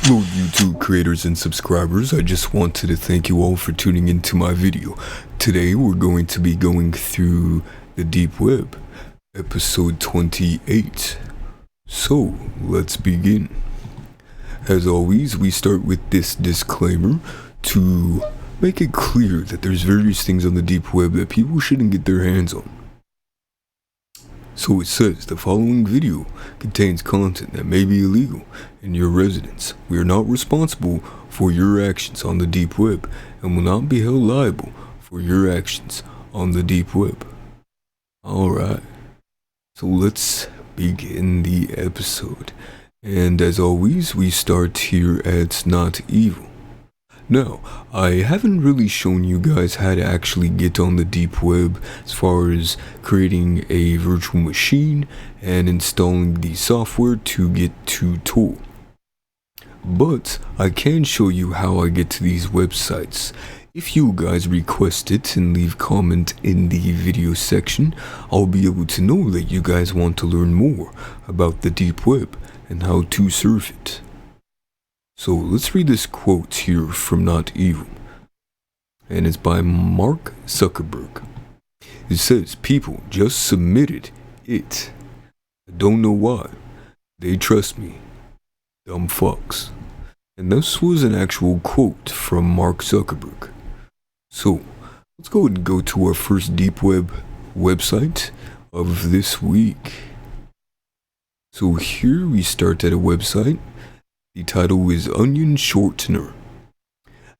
Hello YouTube creators and subscribers, I just wanted to thank you all for tuning into my video. Today we're going to be going through the deep web, episode 28. So, let's begin. As always, we start with this disclaimer to make it clear that there's various things on the deep web that people shouldn't get their hands on. So it says, the following video contains content that may be illegal in your residence. We are not responsible for your actions on the deep web and will not be held liable for your actions on the deep web. Alright, so let's begin the episode. And as always, we start here at Not Evil. Now, I haven't really shown you guys how to actually get on the deep web as far as creating a virtual machine and installing the software to get to Tor. But I can show you how I get to these websites. If you guys request it and leave comment in the video section, I'll be able to know that you guys want to learn more about the deep web and how to surf it. So let's read this quote here from Not Evil, and it's by Mark Zuckerberg. It says, "People just submitted it. I don't know why. They trust me. Dumb fucks." And this was an actual quote from Mark Zuckerberg. So let's go ahead and go to our first deep web website of this week. So here we start at a website. The title is Onion Shortener.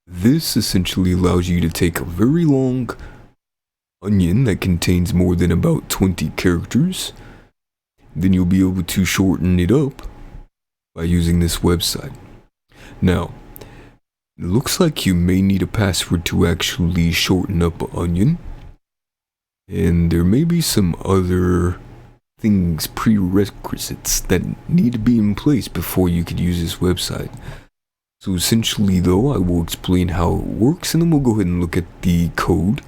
This essentially allows you to take a very long onion that contains more than about 20 characters. Then you'll be able to shorten it up by using this website. Now, it looks like you may need a password to actually shorten up an onion. And there may be some other prerequisites that need to be in place before you could use this website. So essentially though, I will explain how it works and then we'll go ahead and look at the code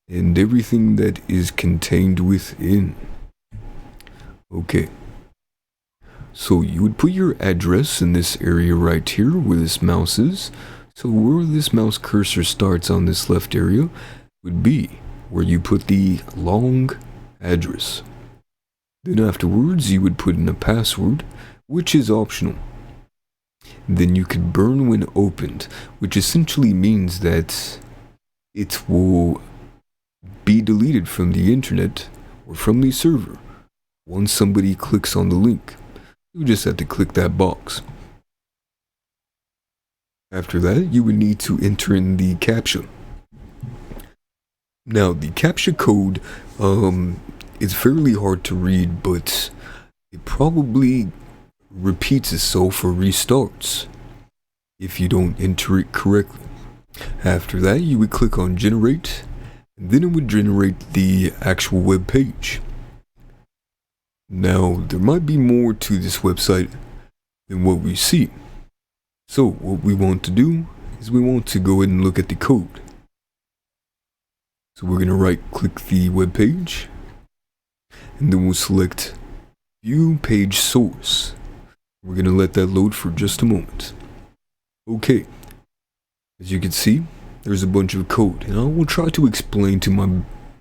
and everything that is contained within. Okay. So you would put your address in this area right here where this mouse is. So where this mouse cursor starts on this left area would be where you put the long address. Then afterwards, you would put in a password, which is optional. Then you could burn when opened, which essentially means that it will be deleted from the internet or from the server once somebody clicks on the link. You just have to click that box. After that, you would need to enter in the CAPTCHA. Now, the CAPTCHA code, it's fairly hard to read, but it probably repeats itself or restarts if you don't enter it correctly. After that, you would click on generate, and then it would generate the actual web page. Now, there might be more to this website than what we see. So, what we want to do is we want to go ahead and look at the code. So we're going to right click the web page. And then we'll select View Page Source. We're going to let that load for just a moment. Okay, as you can see, there's a bunch of code, and I will try to explain to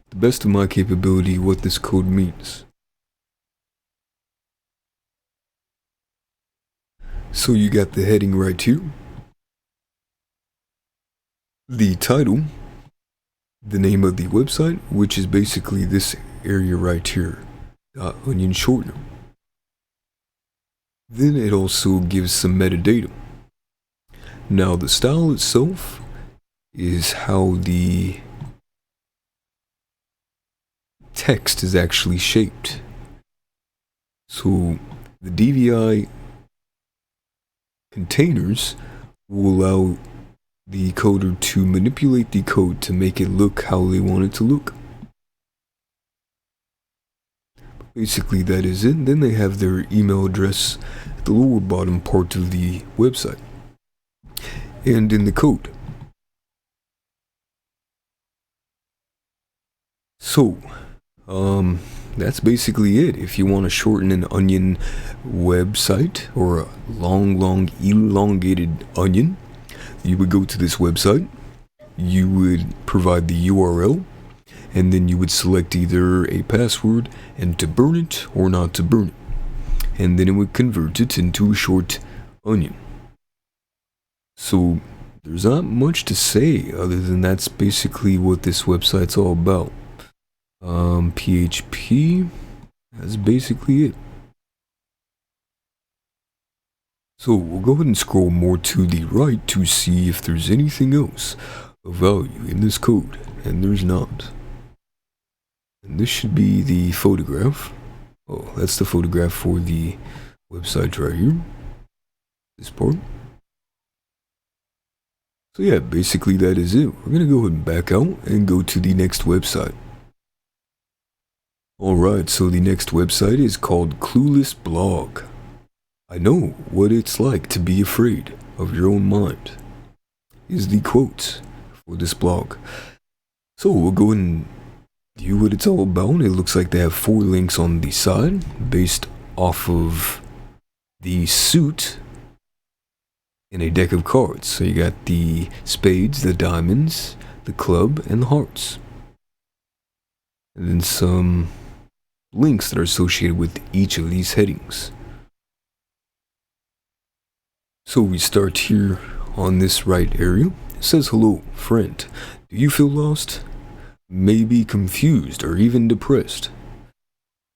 the best of my capability what this code means. So you got the heading right here, the title, the name of the website, which is basically this area right here, onion shortener. Then it also gives some metadata. Now the style itself is how the text is actually shaped. So the DVI containers will allow the coder to manipulate the code to make it look how they want it to look. Basically that is it. Then they have their email address at the lower bottom part of the website and in the code. So that's basically it. If you want to shorten an onion website or a long elongated onion, you would go to this website, you would provide the URL, and then you would select either a password and to burn it or not to burn it. And then it would convert it into a short onion. So there's not much to say other than that's basically what this website's all about. PHP, that's basically it. So we'll go ahead and scroll more to the right to see if there's anything else of value in this code, and there's not. And this should be the photograph. Oh, that's the photograph for the website right here. This part. So yeah, basically that is it. We're gonna go ahead and back out and go to the next website. Alright, so the next website is called Clueless Blog. I know what it's like to be afraid of your own mind, is the quote for this blog. So we'll go ahead and view what it's all about. It looks like they have 4 links on the side based off of the suit in a deck of cards. So you got the spades, the diamonds, the club, and the hearts. And then some links that are associated with each of these headings. So we start here on this right area. It says, hello, friend. Do you feel lost? Maybe confused or even depressed?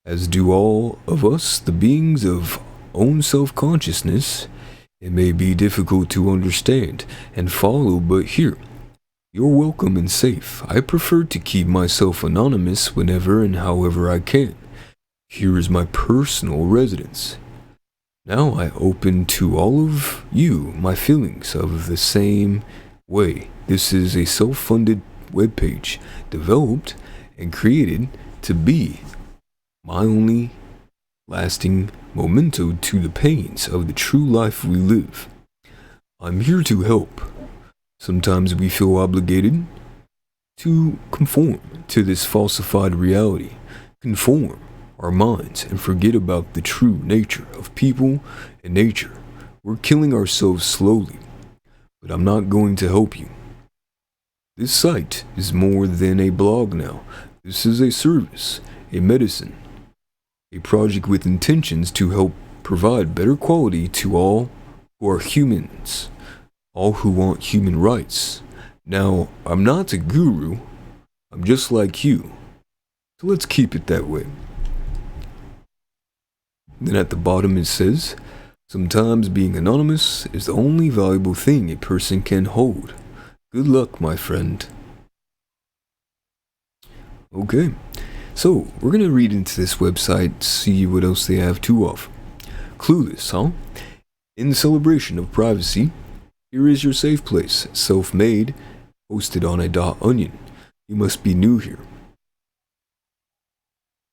As do all of us, the beings of own self-consciousness. It may be difficult to understand and follow, but here, you're welcome and safe. I prefer to keep myself anonymous whenever and however I can. Here is my personal residence. Now I open to all of you my feelings of the same way. This is a self-funded webpage developed and created to be my only lasting memento to the pains of the true life we live. I'm here to help. Sometimes we feel obligated to conform to this falsified reality, conform our minds and forget about the true nature of people and nature. We're killing ourselves slowly, but I'm not going to help you. This site is more than a blog now. This is a service, a medicine, a project with intentions to help provide better quality to all who are humans, all who want human rights. Now, I'm not a guru, I'm just like you, so let's keep it that way. Then at the bottom it says, sometimes being anonymous is the only valuable thing a person can hold. Good luck, my friend. Okay, so we're going to read into this website, see what else they have to offer. Clueless, huh? In celebration of privacy, here is your safe place, self-made, hosted on a .onion. You must be new here.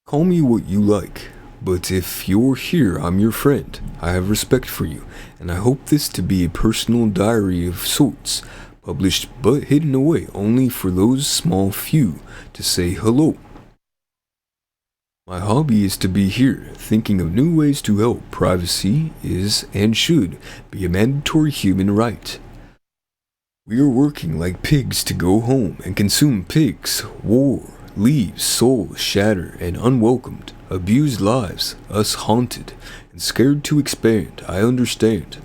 Call me what you like, but if you're here, I'm your friend. I have respect for you, and I hope this to be a personal diary of sorts, published but hidden away only for those small few to say hello. My hobby is to be here, thinking of new ways to help. Privacy is and should be a mandatory human right. We are working like pigs to go home and consume pigs. War, leaves, souls shattered and unwelcomed, abused lives, us haunted and scared to expand. I understand.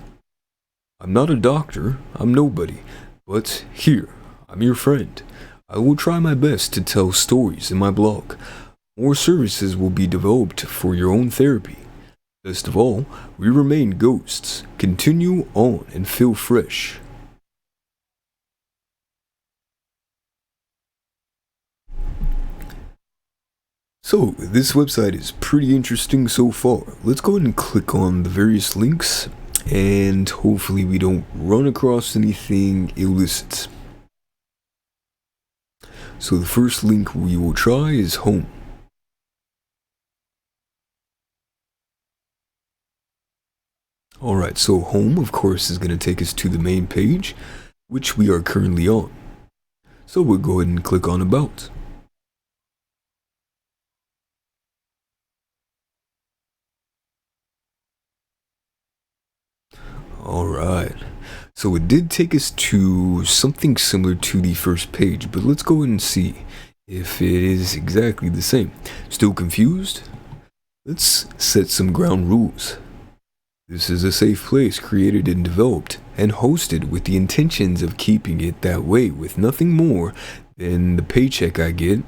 I'm not a doctor, I'm nobody, but here, I'm your friend. I will try my best to tell stories in my blog. More services will be developed for your own therapy. Best of all, we remain ghosts. Continue on and feel fresh. So, this website is pretty interesting so far. Let's go ahead and click on the various links, and hopefully we don't run across anything illicit. So the first link we will try is home. Alright, so home, of course, is going to take us to the main page, which we are currently on. So we'll go ahead and click on about. Alright. So it did take us to something similar to the first page, but let's go ahead and see if it is exactly the same. Still confused? Let's set some ground rules. This is a safe place created and developed and hosted with the intentions of keeping it that way with nothing more than the paycheck I get.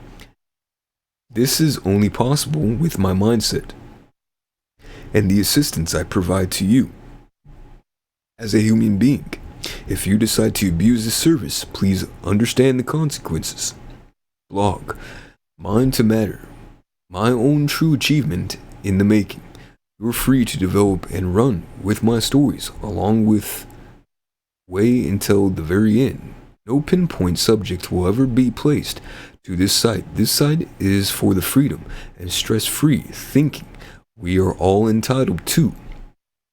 This is only possible with my mindset and the assistance I provide to you as a human being. If you decide to abuse this service, please understand the consequences. Blog. Mind to matter. My own true achievement in the making. You're free to develop and run with my stories along with way until the very end. No pinpoint subject will ever be placed to this site. This site is for the freedom and stress-free thinking we are all entitled to.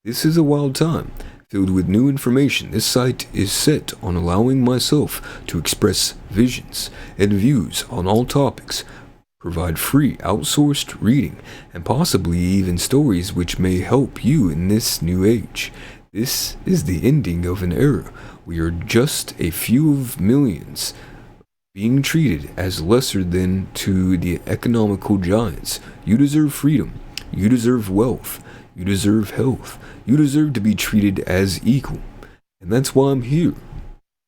This is a wild time, filled with new information. This site is set on allowing myself to express visions and views on all topics, provide free outsourced reading, and possibly even stories which may help you in this new age. This is the ending of an era. We are just a few of millions being treated as lesser than to the economical giants. You deserve freedom. You deserve wealth. You deserve health. You deserve to be treated as equal. And that's why I'm here.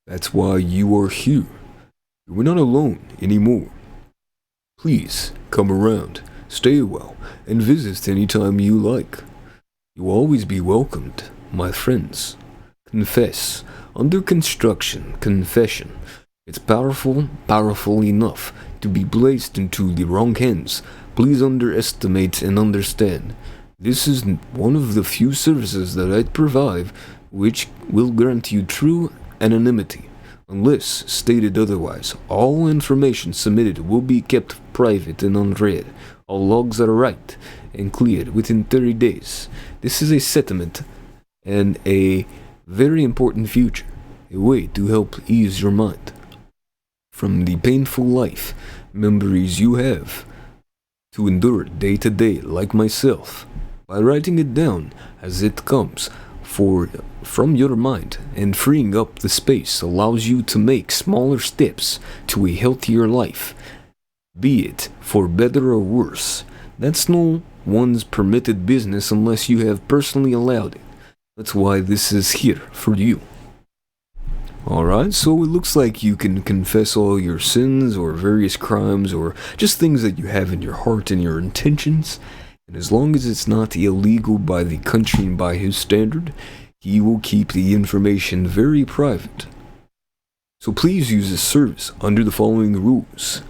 That's why you are here. We're not alone anymore. Please come around, stay well, and visit anytime you like. You will always be welcomed, my friends. Confess. Under construction, confession. It's powerful enough to be placed into the wrong hands. Please underestimate and understand. This is one of the few services that I provide which will grant you true anonymity. Unless stated otherwise, all information submitted will be kept private and unread. All logs are right and cleared within 30 days. This is a settlement and a very important future, a way to help ease your mind from the painful life memories you have to endure day to day like myself. By writing it down as it comes from your mind and freeing up the space allows you to make smaller steps to a healthier life, be it for better or worse. That's no one's permitted business unless you have personally allowed it. That's why this is here for you. Alright, so it looks like you can confess all your sins or various crimes or just things that you have in your heart and your intentions. And as long as it's not illegal by the country and by his standard, he will keep the information very private. So please use this service under the following rules.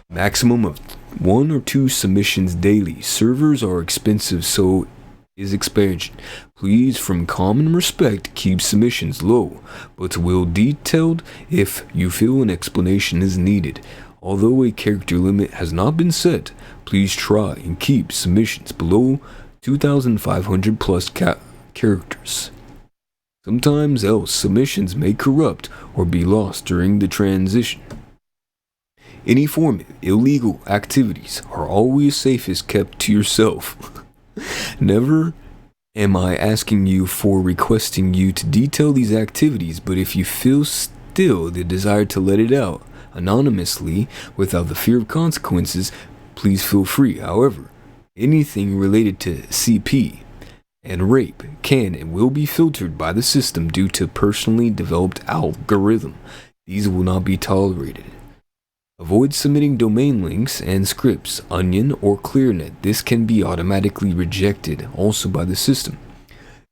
Maximum of 1 or 2 submissions daily. Servers are expensive, so is expansion. Please, from common respect, keep submissions low, but will detailed if you feel an explanation is needed. Although a character limit has not been set, please try and keep submissions below 2,500 plus characters. Sometimes else submissions may corrupt or be lost during the transition. Any form of illegal activities are always safest kept to yourself. Never am I asking you for requesting you to detail these activities, but if you feel still the desire to let it out anonymously without the fear of consequences, please feel free. However, anything related to CP and rape can and will be filtered by the system due to personally developed algorithm. These will not be tolerated. Avoid submitting domain links and scripts, Onion or ClearNet. This can be automatically rejected also by the system.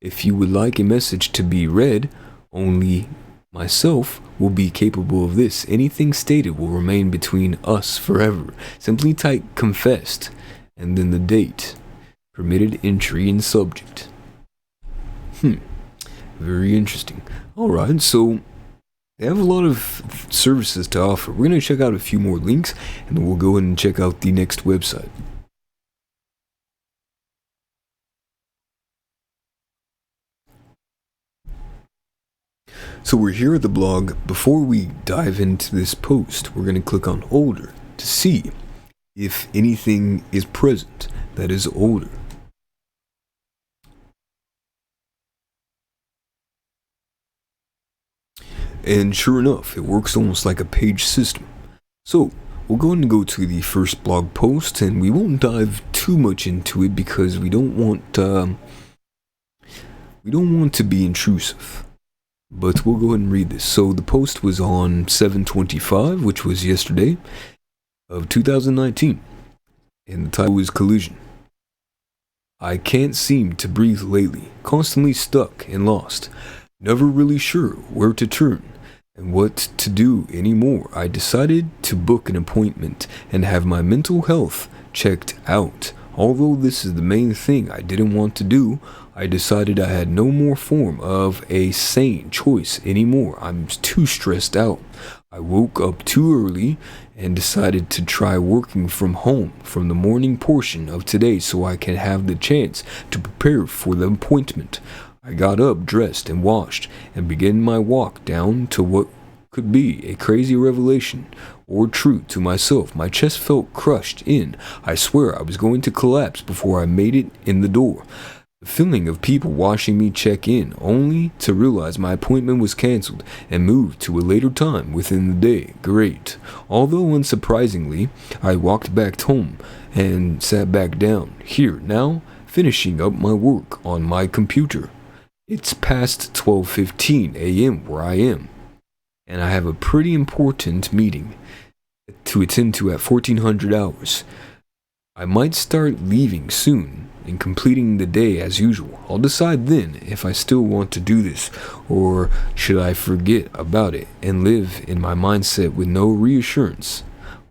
If you would like a message to be read, only myself will be capable of this. Anything stated will remain between us forever. Simply type confessed and then the date, permitted entry and subject. Very interesting. Alright, so they have a lot of services to offer. We're going to check out a few more links and then we'll go ahead and check out the next website. So we're here at the blog. Before we dive into this post, we're going to click on older to see if anything is present that is older. And sure enough, it works almost like a page system. So, we'll go ahead and go to the first blog post, and we won't dive too much into it because we don't want to be intrusive. But we'll go ahead and read this. So the post was on 7/25, which was yesterday of 2019, and the title was Collision. I can't seem to breathe lately, constantly stuck and lost, never really sure where to turn and what to do anymore. I decided to book an appointment and have my mental health checked out. Although this is the main thing I didn't want to do, I decided I had no more form of a sane choice anymore. I'm too stressed out. I woke up too early and decided to try working from home from the morning portion of today so I can have the chance to prepare for the appointment. I got up, dressed, and washed, and began my walk down to what could be a crazy revelation or truth to myself. My chest felt crushed in. I swear I was going to collapse before I made it in the door. The feeling of people watching me check in, only to realize my appointment was canceled and moved to a later time within the day. Great. Although unsurprisingly, I walked back home and sat back down, here now, finishing up my work on my computer. It's past 12:15 a.m. where I am, and I have a pretty important meeting to attend to at 1400 hours. I might start leaving soon and completing the day as usual. I'll decide then if I still want to do this, or should I forget about it and live in my mindset with no reassurance.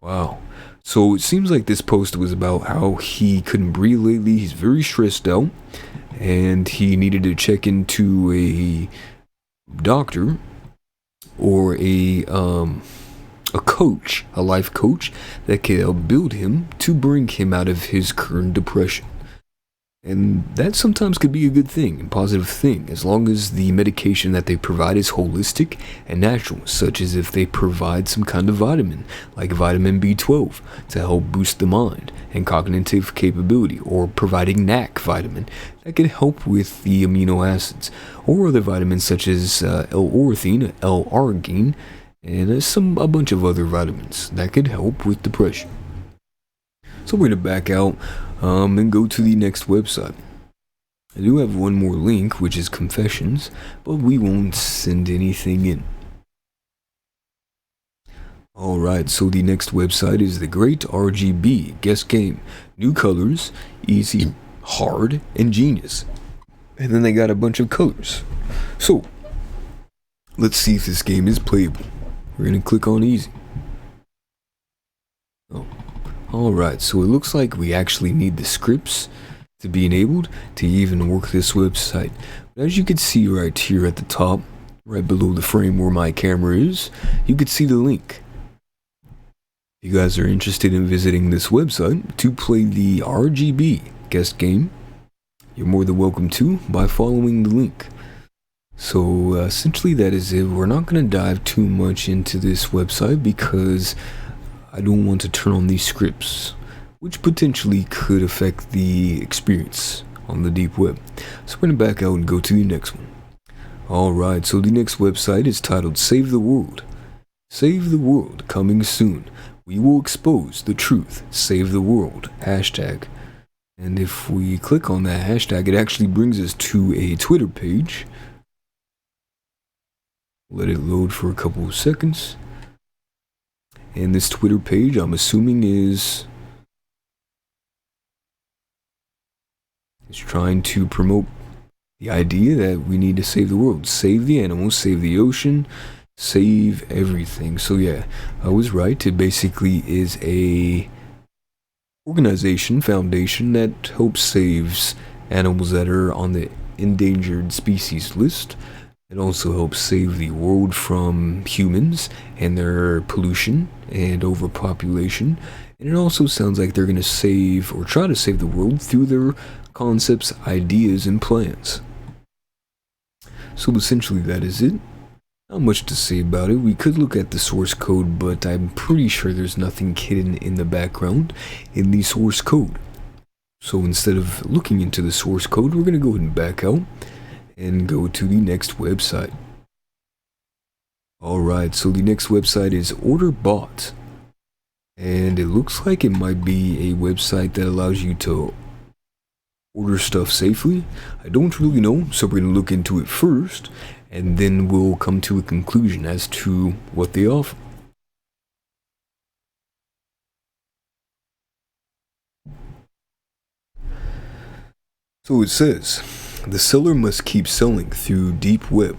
Wow. So it seems like this post was about how he couldn't breathe lately. He's very stressed out, and he needed to check into a doctor or a coach, a life coach that could help build him to bring him out of his current depression. And that sometimes could be a good thing and positive thing, as long as the medication that they provide is holistic and natural, such as if they provide some kind of vitamin, like vitamin B12, to help boost the mind and cognitive capability, or providing NAC vitamin that can help with the amino acids, or other vitamins such as L-ornithine, L-arginine, and a bunch of other vitamins that could help with depression. So we're going to back out and go to the next website. I do have one more link, which is Confessions, but we won't send anything in. Alright, so the next website is the Great RGB Guess Game. New colors, easy, hard, and genius. And then they got a bunch of colors. So, let's see if this game is playable. We're going to click on easy. Oh. Alright, so it looks like we actually need the scripts to be enabled to even work this website. But as you can see right here at the top, right below the frame where my camera is, you can see the link. If you guys are interested in visiting this website to play the RGB guest game, you're more than welcome to by following the link. So essentially that is it. We're not going to dive too much into this website because I don't want to turn on these scripts, which potentially could affect the experience on the deep web. So we're going to back out and go to the next one. Alright, so the next website is titled Save the World. Save the World, coming soon. We will expose the truth. Save the world. Hashtag. And if we click on that hashtag, it actually brings us to a Twitter page. Let it load for a couple of seconds. And this Twitter page, I'm assuming, is trying to promote the idea that we need to save the world. Save the animals, save the ocean, save everything. So yeah, I was right. It basically is a foundation that helps saves animals that are on the endangered species list. It also helps save the world from humans and their pollution and overpopulation. And it also sounds like they're going to save or try to save the world through their concepts, ideas, and plans. So essentially that is it. Not much to say about it. We could look at the source code, but I'm pretty sure there's nothing hidden in the background in the source code. So instead of looking into the source code, we're going to go ahead and back out and go to the next website. Alright, so the next website is OrderBot. And it looks like it might be a website that allows you to order stuff safely. I don't really know, so we're going to look into it first, and then we'll come to a conclusion as to what they offer. So it says, the seller must keep selling through deep web,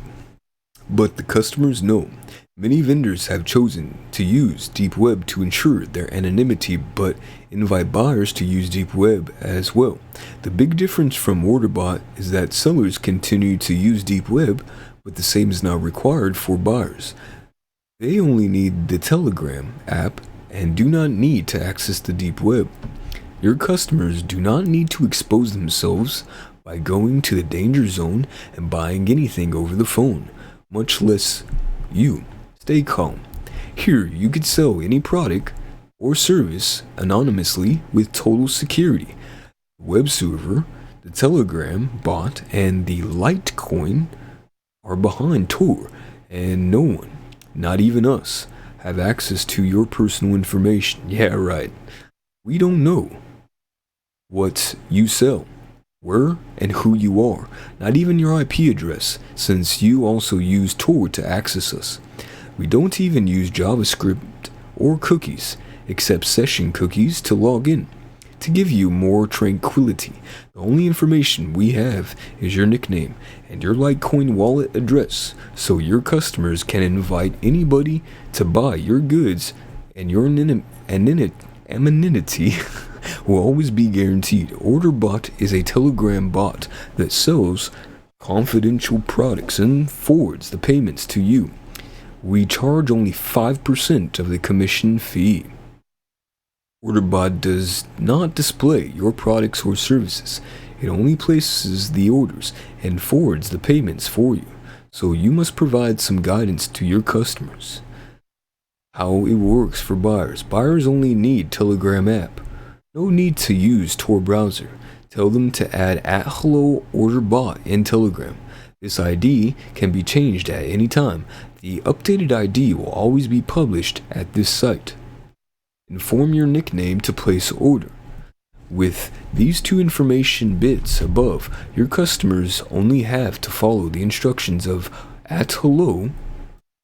but the customers know. Many vendors have chosen to use deep web to ensure their anonymity, but invite buyers to use deep web as well. The big difference from OrderBot is that sellers continue to use deep web, but the same is not required for buyers. They only need the Telegram app and do not need to access the deep web. Your customers do not need to expose themselves by going to the danger zone and buying anything over the phone, much less you. Stay calm. Here, you could sell any product or service anonymously with total security. The web server, the Telegram bot, and the Litecoin are behind Tor, and no one, not even us, have access to your personal information. Yeah, right. We don't know what you sell, where and who you are, not even your IP address, since you also use Tor to access us. We don't even use JavaScript or cookies, except session cookies to log in. To give you more tranquility, the only information we have is your nickname and your Litecoin wallet address, so your customers can invite anybody to buy your goods, and your anonymity will always be guaranteed. OrderBot is a Telegram bot that sells confidential products and forwards the payments to you. We charge only 5% of the commission fee. OrderBot does not display your products or services. It only places the orders and forwards the payments for you, so you must provide some guidance to your customers. How it works for buyers. Buyers only need Telegram app. No need to use Tor browser. Tell them to add @hello OrderBot in Telegram. This ID can be changed at any time. The updated ID will always be published at this site. Inform your nickname to place order. With these two information bits above, your customers only have to follow the instructions of @hello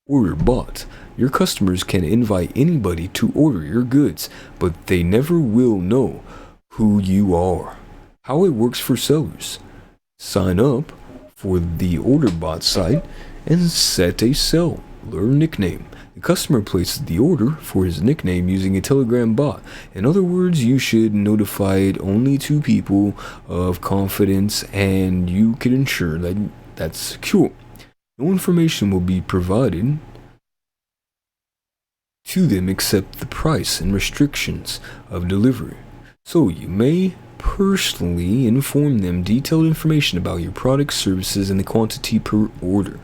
OrderBot. Your customers can invite anybody to order your goods, but they never will know who you are. How it works for sellers. Sign up for the OrderBot site and set a seller nickname. The customer places the order for his nickname using a Telegram bot. In other words, you should notify it only to people of confidence, and you can ensure that that's secure. No information will be provided to them except the price and restrictions of delivery. So you may personally inform them detailed information about your products, services, and the quantity per order.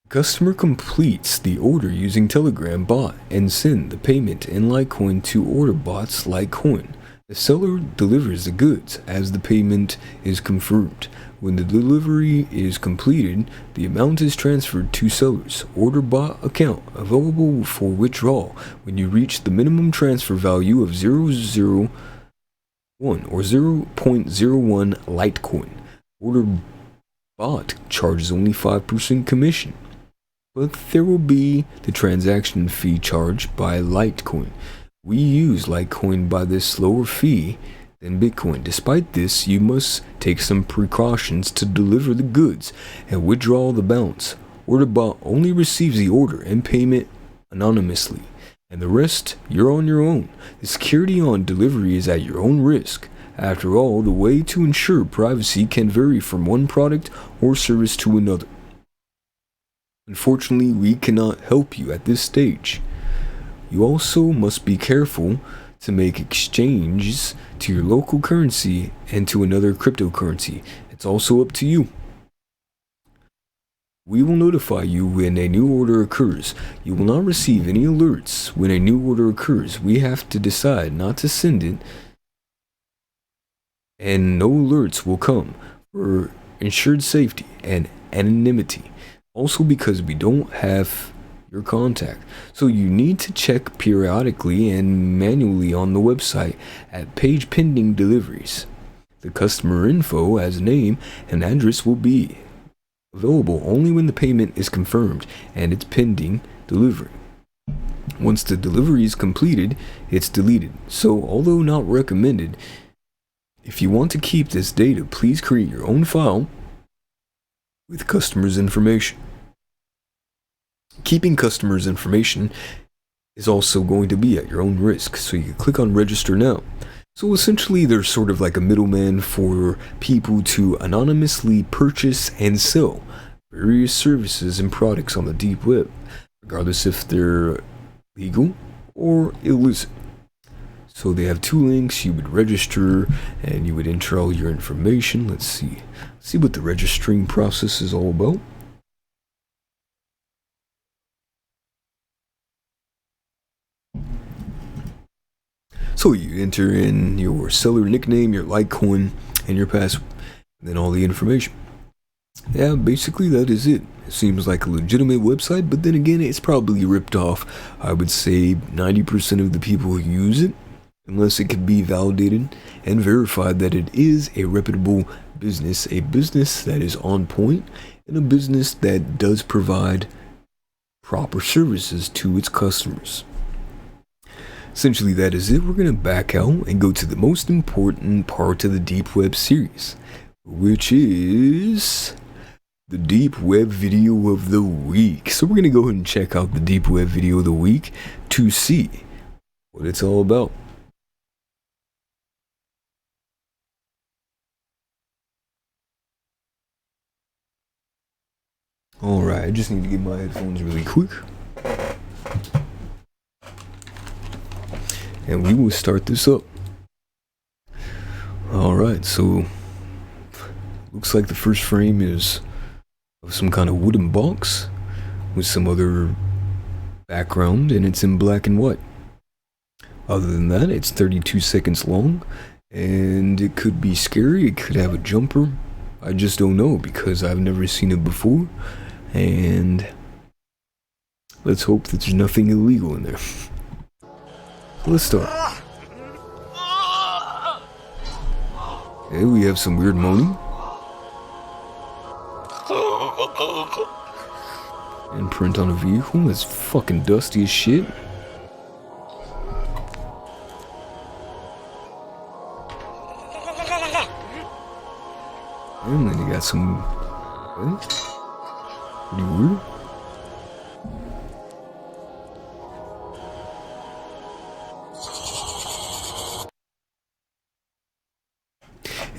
Customer completes the order using Telegram bot and send the payment in Litecoin to OrderBot's Litecoin. The seller delivers the goods as the payment is confirmed. When the delivery is completed, the amount is transferred to seller's OrderBot account, available for withdrawal when you reach the minimum transfer value of 0.01 or 0.01 Litecoin. OrderBot charges only 5% commission, but there will be the transaction fee charged by Litecoin. We use Litecoin by this lower fee than Bitcoin. Despite this, you must take some precautions to deliver the goods and withdraw the balance. OrderBot only receives the order and payment anonymously, and the rest, you're on your own. The security on delivery is at your own risk. After all, the way to ensure privacy can vary from one product or service to another. Unfortunately, we cannot help you at this stage. You also must be careful to make exchanges to your local currency and to another cryptocurrency. It's also up to you. We will notify you when a new order occurs. You will not receive any alerts when a new order occurs. We have to decide not to send it, and no alerts will come for ensured safety and anonymity. Also because we don't have your contact. So you need to check periodically and manually on the website at page pending deliveries. The customer info as name and address will be available only when the payment is confirmed and it's pending delivery. Once the delivery is completed, it's deleted. So, although not recommended, if you want to keep this data, please create your own file with customers' information. Keeping customers' information is also going to be at your own risk, so you can click on register now. So essentially, they're sort of like a middleman for people to anonymously purchase and sell various services and products on the deep web, regardless if they're legal or illicit. So they have two links. You would register and you would enter all your information. Let's see what the registering process is all about. So you enter in your seller nickname, your Litecoin, and your password, and then all the information. Yeah, basically that is it. It seems like a legitimate website, but then again, it's probably ripped off. I would say 90% of the people who use it, unless it could be validated and verified that it is a reputable business, a business that is on point, and a business that does provide proper services to its customers. Essentially, that is it. We're going to back out and go to the most important part of the Deep Web series, which is the Deep Web video of the week. So we're going to go ahead and check out the Deep Web video of the week to see what it's all about. Alright, I just need to get my headphones really quick. And we will start this up. Alright, so looks like the first frame is of some kind of wooden box with some other background, and it's in black and white. Other than that, it's 32 seconds long, and it could be scary, it could have a jumper. I just don't know because I've never seen it before, and let's hope that there's nothing illegal in there. Let's start. Okay, we have some weird moaning. Imprint on a vehicle that's fucking dusty as shit. And then you got some... pretty weird.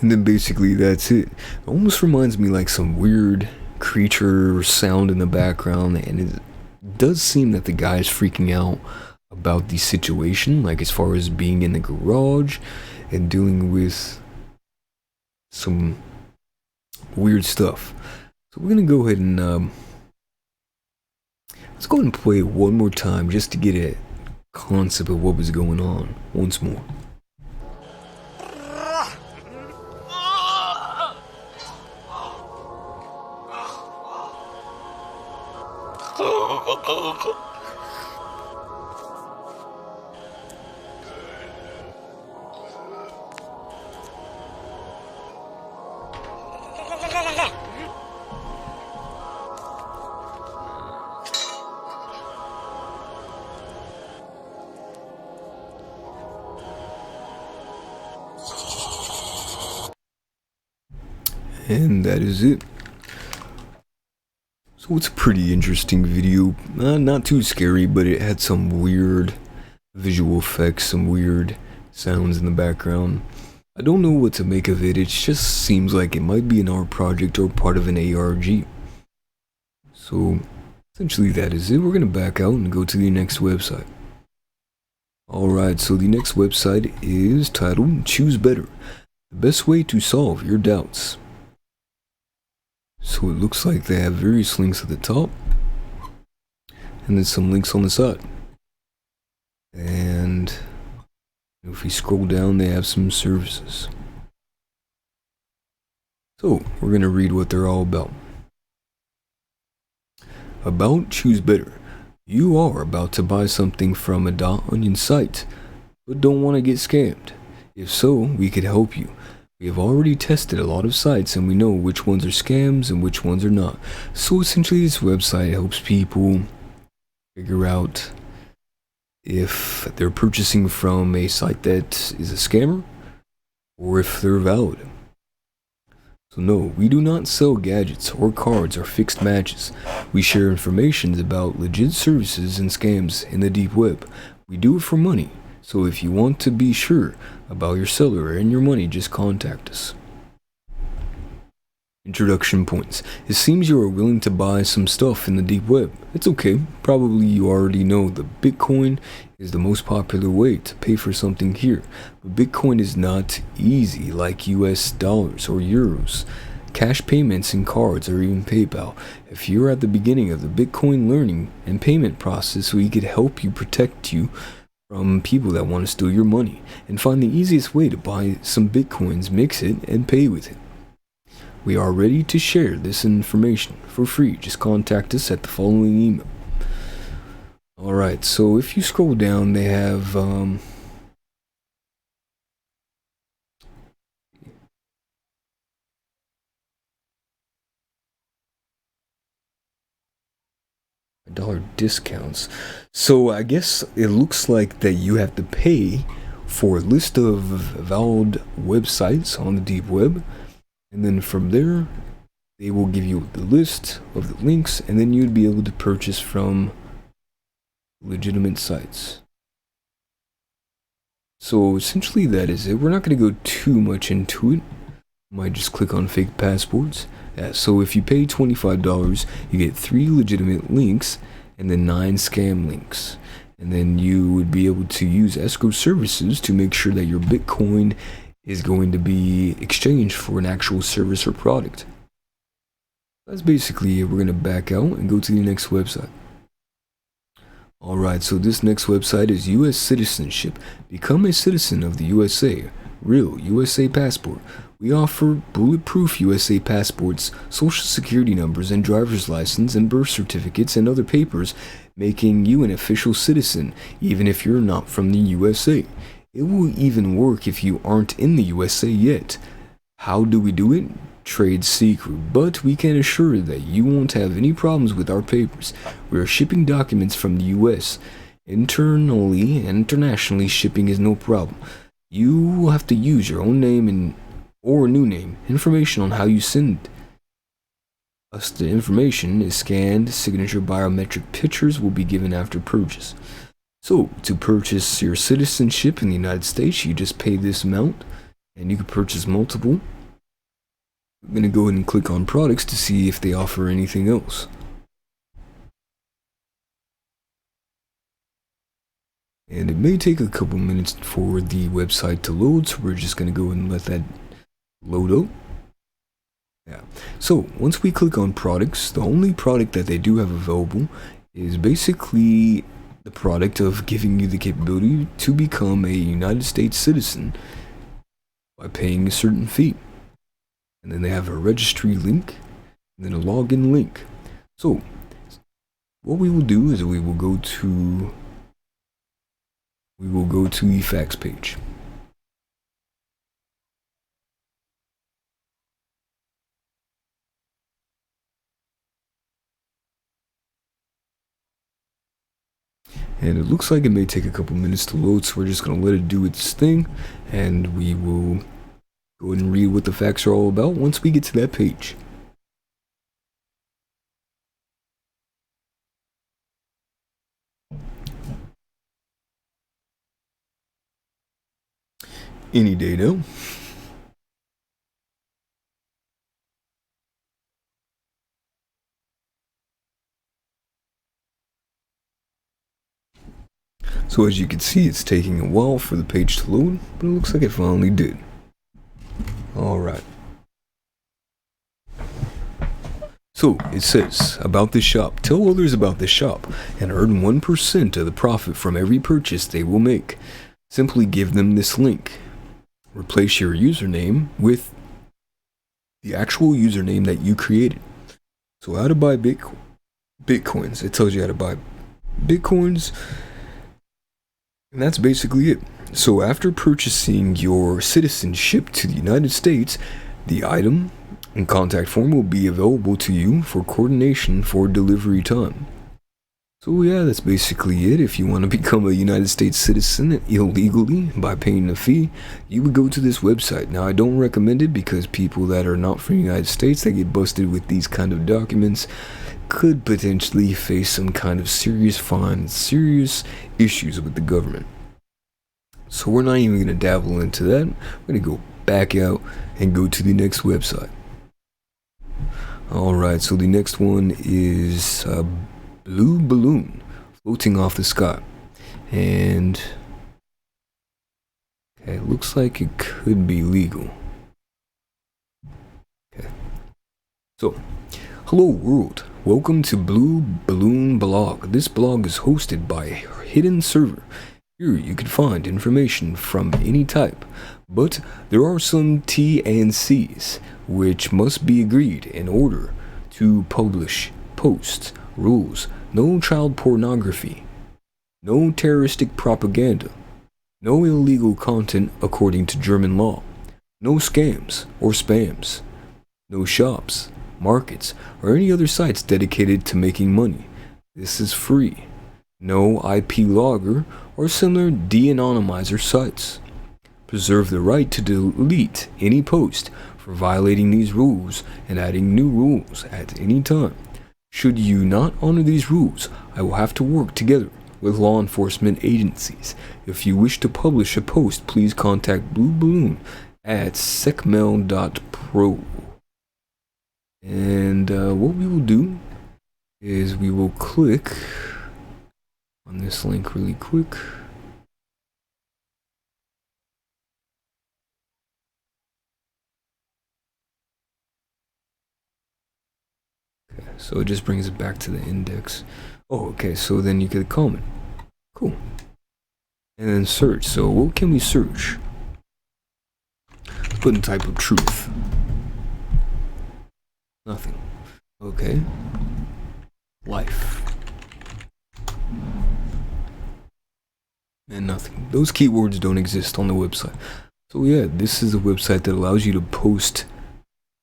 And then basically that's it. It almost reminds me like some weird creature or sound in the background, and it does seem that the guy's freaking out about the situation, like as far as being in the garage and dealing with some weird stuff. So we're gonna go ahead and let's go ahead and play it one more time just to get a concept of what was going on once more. And that is it. So it's a pretty interesting video. Not too scary, but it had some weird visual effects, some weird sounds in the background. I don't know what to make of it. It just seems like it might be an art project or part of an ARG. So essentially that is it. We're going to back out and go to the next website. Alright, so the next website is titled Choose Better, the best way to solve your doubts. So it looks like they have various links at the top, and then some links on the side. And if we scroll down, they have some services. So we're going to read what they're all about. about choose better. You are about to buy something from a .onion site, but don't want to get scammed. If so, we could help you. We have already tested a lot of sites and we know which ones are scams and which ones are not. So essentially this website helps people figure out if they're purchasing from a site that is a scammer or if they're valid. So no, we do not sell gadgets or cards or fixed matches. We share information about legit services and scams in the deep web. We do it for money. So if you want to be sure about your seller and your money, just contact us. Introduction points. It seems you are willing to buy some stuff in the deep web. It's okay. Probably you already know that Bitcoin is the most popular way to pay for something here. But Bitcoin is not easy like US dollars or euros, cash payments and cards, or even PayPal. If you're at the beginning of the Bitcoin learning and payment process, we could help you protect you from people that want to steal your money and find the easiest way to buy some Bitcoins, mix it, and pay with it. We are ready to share this information for free. Just contact us at the following email. Alright, so if you scroll down, they have dollar discounts. So I guess it looks like that you have to pay for a list of valid websites on the deep web, and then from there they will give you the list of the links, and then you'd be able to purchase from legitimate sites. So essentially that is it. We're not going to go too much into it. Might just click on fake passports. So if you pay $25, you get 3 legitimate links and then 9 scam links. And then you would be able to use escrow services to make sure that your Bitcoin is going to be exchanged for an actual service or product. That's basically it. We're going to back out and go to the next website. Alright, so this next website is US Citizenship. Become a citizen of the USA. Real USA passport. We offer bulletproof USA passports, social security numbers, and driver's license and birth certificates and other papers, making you an official citizen, even if you're not from the USA. It will even work if you aren't in the USA yet. How do we do it? Trade secret, but we can assure that you won't have any problems with our papers. We are shipping documents from the US. Internally and internationally, shipping is no problem. You will have to use your own name or a new name. Information on how you send us the information is scanned. Signature biometric pictures will be given after purchase. So, to purchase your citizenship in the United States, you just pay this amount, and you can purchase multiple. I'm going to go ahead and click on products to see if they offer anything else. And it may take a couple minutes for the website to load, so we're just going to go ahead and let that load up. Yeah. So once we click on products, the only product that they do have available is basically the product of giving you the capability to become a United States citizen by paying a certain fee. And then they have a registry link and then a login link. So what we will do is we will go to the facts page. And it looks like it may take a couple minutes to load, so we're just going to let it do its thing, and we will go ahead and read what the facts are all about once we get to that page. Any day now. So as you can see, it's taking a while for the page to load, but it looks like it finally did. Alright. So it says, about this shop. Tell others about this shop and earn 1% of the profit from every purchase they will make. Simply give them this link. Replace your username with the actual username that you created. So how to buy Bitcoin. Bitcoins. It tells you how to buy Bitcoins, and that's basically it. So after purchasing your citizenship to the United States, the item and contact form will be available to you for coordination for delivery time. So yeah, that's basically it. If you want to become a United States citizen illegally by paying a fee, you would go to this website. Now, I don't recommend it because people that are not from the United States that get busted with these kind of documents could potentially face some kind of serious fines, serious issues with the government. So we're not even going to dabble into that. We're going to go back out and go to the next website. Alright, so the next one is Blue Balloon floating off the sky. And okay, it looks like it could be legal. Okay. So, hello world. Welcome to Blue Balloon Blog. This blog is hosted by a hidden server. Here you can find information from any type, but there are some T and C's which must be agreed in order to publish posts. Rules: no child pornography, no terroristic propaganda, no illegal content according to German law, no scams or spams, no shops, markets, or any other sites dedicated to making money. This is free. No IP logger or similar de-anonymizer sites. Preserve the right to delete any post for violating these rules and adding new rules at any time. Should you not honor these rules, I will have to work together with law enforcement agencies. If you wish to publish a post, please contact Blue Balloon at secmail.pro. And what we will do is we will click on this link really quick. Okay, so it just brings it back to the index. Oh, okay, so then you could comment. Cool. And then search. So what can we search? Let's put in type of truth. Nothing. Okay. Life. And nothing. Those keywords don't exist on the website. So yeah, this is a website that allows you to post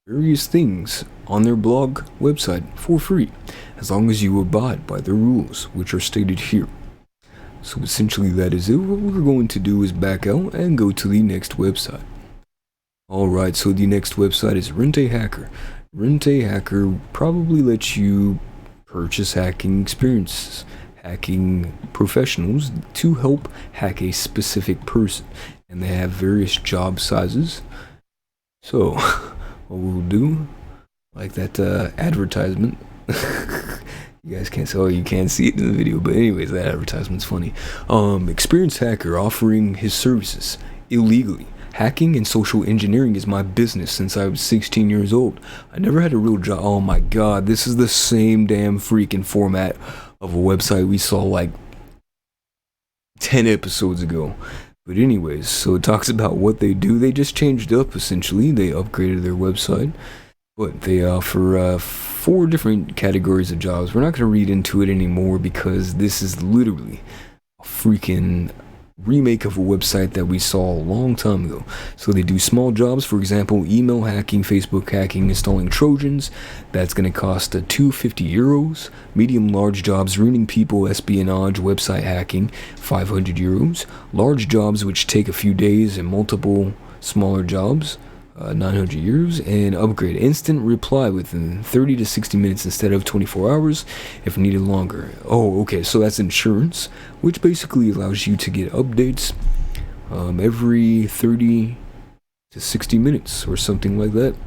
various things on their blog website for free, as long as you abide by the rules which are stated here. So essentially that is it. What we're going to do is back out and go to the next website. Alright, so the next website is Rent a Hacker. Rent a Hacker probably lets you purchase hacking experiences, hacking professionals to help hack a specific person. And they have various job sizes. So, what we'll do, like that advertisement. You guys can't see, you can't see it in the video, but anyways, that advertisement's funny. Experienced hacker offering his services illegally. Hacking and social engineering is my business since I was 16 years old. I never had a real job. Oh my god, this is the same damn freaking format of a website we saw like 10 episodes ago. But anyways, so it talks about what they do. They just changed up essentially. They upgraded their website. But they offer 4 different categories of jobs. We're not going to read into it anymore because this is literally a freaking remake of a website that we saw a long time ago. So they do small jobs, for example, email hacking, Facebook hacking, installing Trojans. That's going to cost €250. Medium large jobs, ruining people, espionage, website hacking, €500. Large jobs which take a few days, and multiple smaller jobs, €900. And upgrade, instant reply within 30 to 60 minutes instead of 24 hours if needed longer. Oh, okay, so that's insurance, which basically allows you to get updates every 30 to 60 minutes or something like that.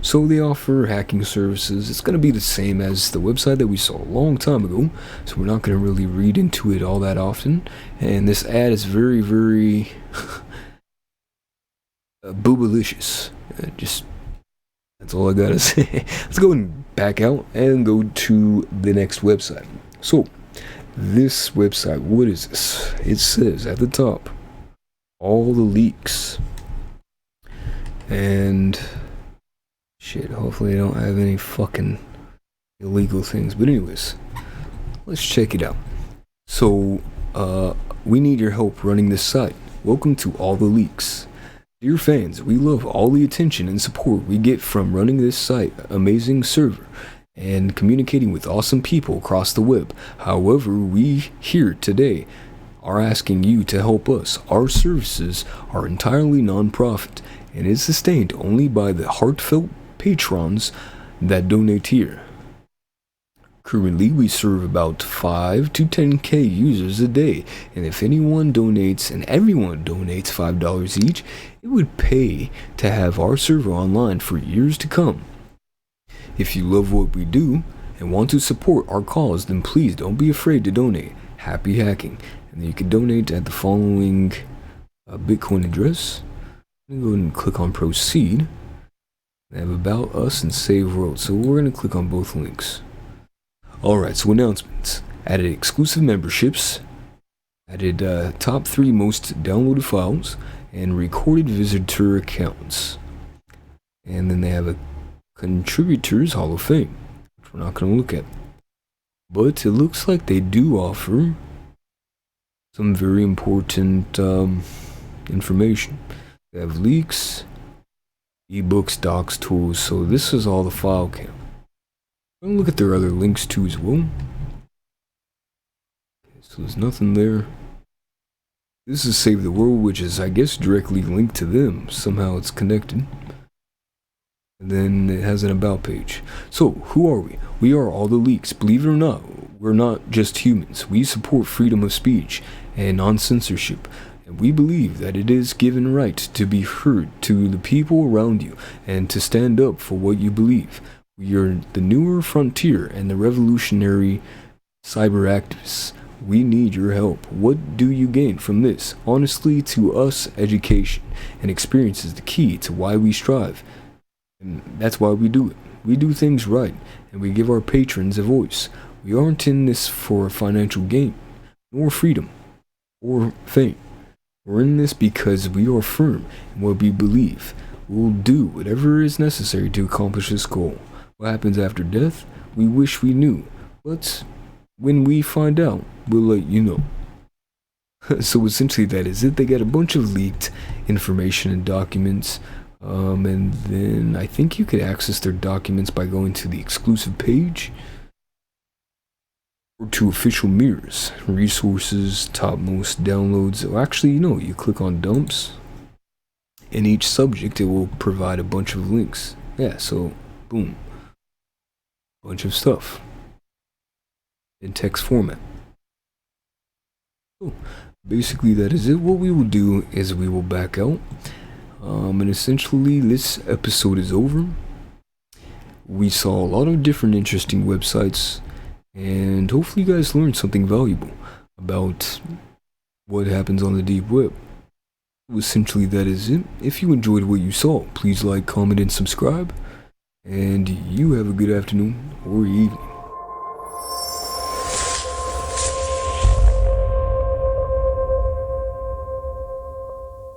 So they offer hacking services. It's going to be the same as the website that we saw a long time ago, so we're not going to really read into it all that often. And this ad is very, very boobalicious. Just, that's all I gotta say. Let's go and back out and go to the next website. So, this website, what is this? It says at the top, all the leaks. And shit, hopefully I don't have any fucking illegal things. But anyways, let's check it out. So, we need your help running this site. Welcome to All the Leaks. Dear fans, we love all the attention and support we get from running this site, amazing server, and communicating with awesome people across the web. However, we here today are asking you to help us. Our services are entirely non-profit and is sustained only by the heartfelt patrons that donate here. Currently, we serve about 5 to 10k users a day, and if anyone donates, and everyone donates $5 each, it would pay to have our server online for years to come. If you love what we do and want to support our cause, then please don't be afraid to donate. Happy hacking. And you can donate at the following Bitcoin address. I'm going to go ahead and click on proceed. They have about us and save world, so we're going to click on both links. Alright, so announcements. Added exclusive memberships, added top 3 most downloaded files, and recorded visitor accounts. And then they have a Contributors Hall of Fame, which we're not going to look at. But it looks like they do offer some very important information. They have leaks, ebooks, docs, tools, so this is all the file count. I'm gonna look at their other links too as well. Okay, so there's nothing there. This is Save the World, which is, I guess, directly linked to them. Somehow it's connected. And then it has an about page. So, who are we? We are All the Leaks. Believe it or not, we're not just humans. We support freedom of speech and non-censorship. And we believe that it is given right to be heard to the people around you and to stand up for what you believe. We are the newer frontier and the revolutionary cyber activists. We need your help. What do you gain from this? Honestly, to us, education and experience is the key to why we strive. And that's why we do it. We do things right, and we give our patrons a voice. We aren't in this for financial gain, nor freedom, or fame. We're in this because we are firm in what we believe. We'll do whatever is necessary to accomplish this goal. What happens after death? We wish we knew, but when we find out, we'll let you know. So essentially that is it. They got a bunch of leaked information and documents, and then I think you could access their documents by going to the exclusive page or to official mirrors, resources, topmost downloads. Or actually, you click on dumps, and each subject it will provide a bunch of links. Yeah, so boom. Bunch of stuff in text format. So basically that is it. What we will do is we will back out, and essentially this episode is over. We saw a lot of different interesting websites, and hopefully you guys learned something valuable about what happens on the deep web. Essentially that is it. If you enjoyed what you saw, please like, comment, and subscribe. And you have a good afternoon or evening.